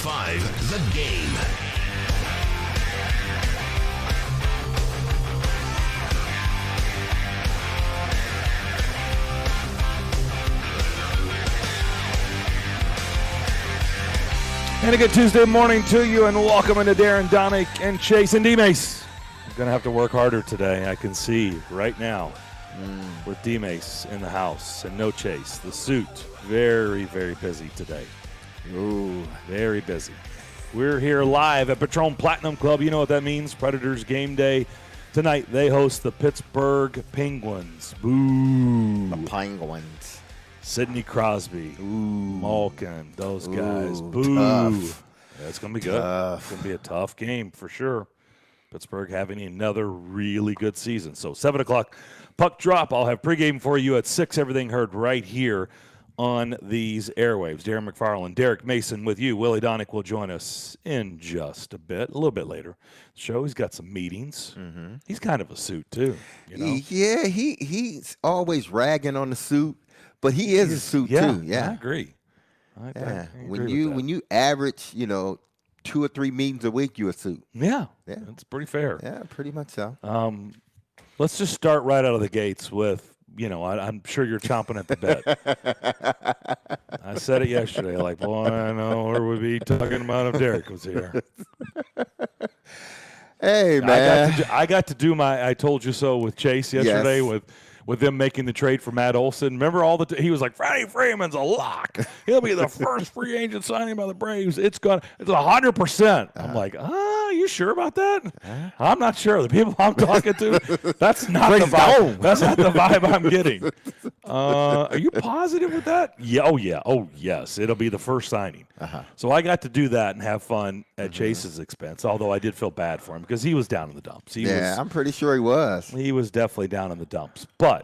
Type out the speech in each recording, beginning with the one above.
105.5 The Game. And a good Tuesday morning to you, and welcome into Darren, Daunic, and Chase and D-Mace. I'm going to have to work harder today, I can see right now, with D-Mace in the house and no Chase. The suit, very, very busy today. Ooh, very busy. We're here live at Patron Platinum Club. You know what that means, Predators game day. Tonight, they host the Pittsburgh Penguins. Boo. The Penguins. Sidney Crosby, Malkin, those guys. Boo. Tough. Yeah, it's going to be good. It's going to be a tough game for sure. Pittsburgh having another really good season. So 7 o'clock, puck drop. I'll have pregame for you at 6. Everything heard right here on these airwaves. Darren McFarland, Derek Mason with you. Willie Daunic will join us in just a bit, a little bit later. The show, he's got some meetings. He's kind of a suit, too. You know? Yeah, he's always ragging on the suit. But he is a suit too. Yeah, I agree. I when agree you average, 2 or 3 meetings a week, you're a suit. yeah, that's pretty fair. Yeah, pretty much so. Let's just start right out of the gates with, I'm sure you're chomping at the bit. I said it yesterday, like, boy, I know where we'd be talking about if Derek was here. Hey, man. I got to do my I told you so with Chase yesterday with them making the trade for Matt Olson. Remember he was like, Freddie Freeman's a lock. He'll be the first free agent signing by the Braves. It's 100%. I'm like, you sure about that? I'm not sure. The people I'm talking to, that's not the vibe. That's not the vibe I'm getting. Are you positive with that? Yeah. Oh, yes. It'll be the first signing. So I got to do that and have fun at Chase's expense, although I did feel bad for him because he was down in the dumps. I'm pretty sure he was. He was definitely down in the dumps. But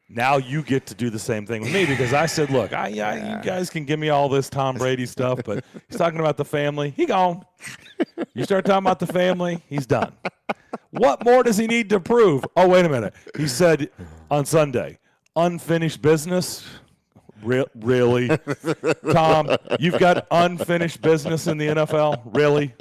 now you get to do the same thing with me because I said, look, you guys can give me all this Tom Brady stuff, but he's talking about the family. He gone. You start talking about the family, he's done. What more does he need to prove? Oh, wait a minute. He said on Sunday, unfinished business. Really? Tom, you've got unfinished business in the NFL? Really?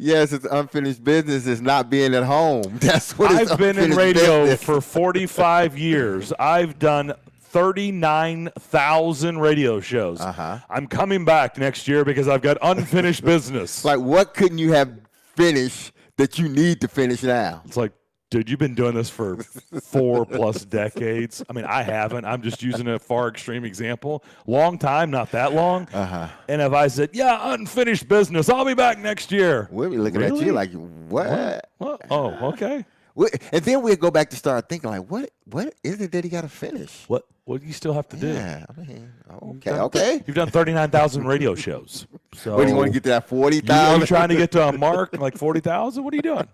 Yes, it's unfinished business. It's not being at home. That's what I've been in radio business. for 45 years. I've done 39,000 radio shows. I'm coming back next year because I've got unfinished business. Like, what couldn't you have finished that you need to finish now? It's like, dude, you've been doing this for 4+ decades. I mean, I haven't. I'm just using a far extreme example. Long time, not that long. And if I said, unfinished business, I'll be back next year. We'll be looking at you like, what? Oh, okay. And then we'll go back to start thinking like, what is it that he got to finish? What do you still have to do? Yeah, I mean, okay. You've done 39,000 radio shows. So what do you want to get to that 40,000? Are you trying to get to a mark like 40,000? What are you doing?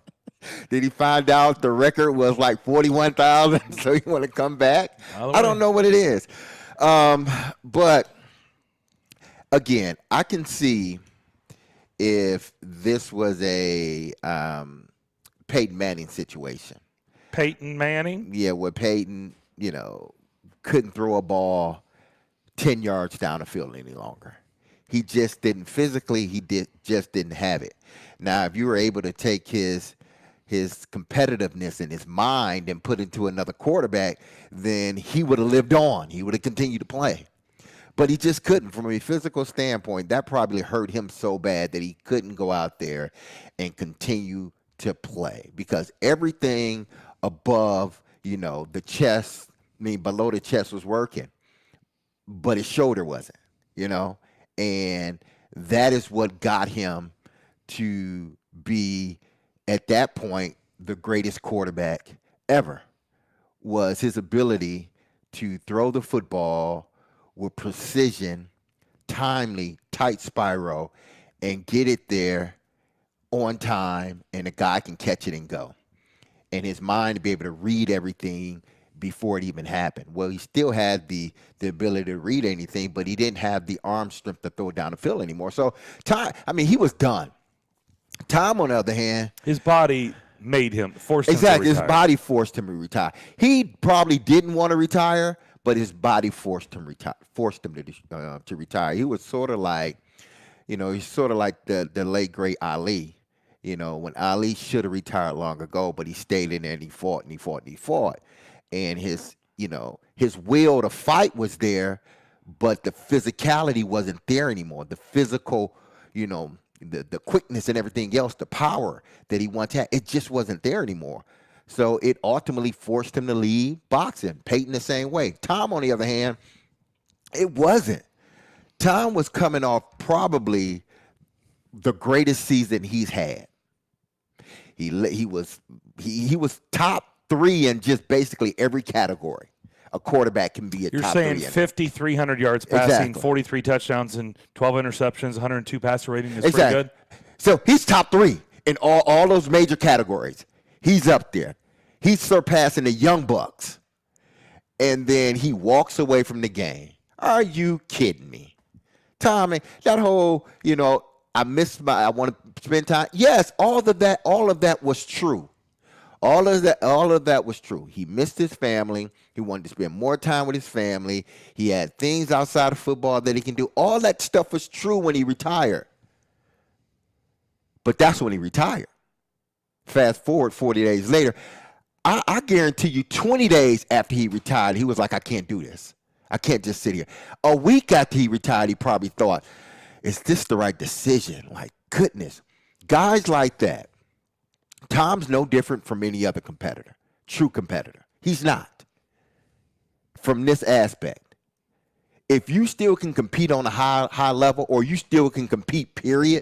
Did he find out the record was like 41,000, so you want to come back? I don't know what it is. But, again, I can see if this was a Peyton Manning situation. Peyton Manning? Yeah, where Peyton, couldn't throw a ball 10 yards down the field any longer. He just didn't physically, just didn't have it. Now, if you were able to take his competitiveness in his mind and put into another quarterback, then he would have lived on. He would have continued to play. But he just couldn't. From a physical standpoint, that probably hurt him so bad that he couldn't go out there and continue to play because everything above, the chest, below the chest was working, but his shoulder wasn't, and that is what got him to be, at that point, the greatest quarterback ever, was his ability to throw the football with precision, timely, tight spiral, and get it there on time, and the guy can catch it and go. And his mind to be able to read everything before it even happened. Well, he still had the ability to read anything, but he didn't have the arm strength to throw it down the field anymore. So, he was done. Tom, on the other hand, his body forced him to retire. His body forced him to retire. He probably didn't want to retire, but his body forced him to retire. He was sort of like He's sort of like the late great Ali. When Ali should have retired long ago, but he stayed in there and he fought and he fought and he fought. And his will to fight was there, but the physicality wasn't there anymore. The physical, the quickness and everything else, the power that he once had, it just wasn't there anymore. So it ultimately forced him to leave boxing. Peyton the same way. Tom, on the other hand, it wasn't. Tom was coming off probably the greatest season he's had. He was top 3 in just basically every category a quarterback can be a You're top saying 3 in. 5,300 yards passing, Exactly. 43 touchdowns, and 12 interceptions, 102 passer rating is Exactly. pretty good. So he's top 3 in all those major categories. He's up there. He's surpassing the Young Bucks. And then he walks away from the game. Are you kidding me? Tommy, that whole, I want to spend time. Yes, all of that was true. All of that was true. He missed his family. He wanted to spend more time with his family. He had things outside of football that he can do. All that stuff was true when he retired. But that's when he retired. Fast forward 40 days later, I guarantee you 20 days after he retired, he was like, I can't do this. I can't just sit here. A week after he retired, he probably thought, is this the right decision? Like, goodness. Guys like that. Tom's no different from any other competitor, true competitor. He's not. From this aspect. If you still can compete on a high level, or you still can compete, period,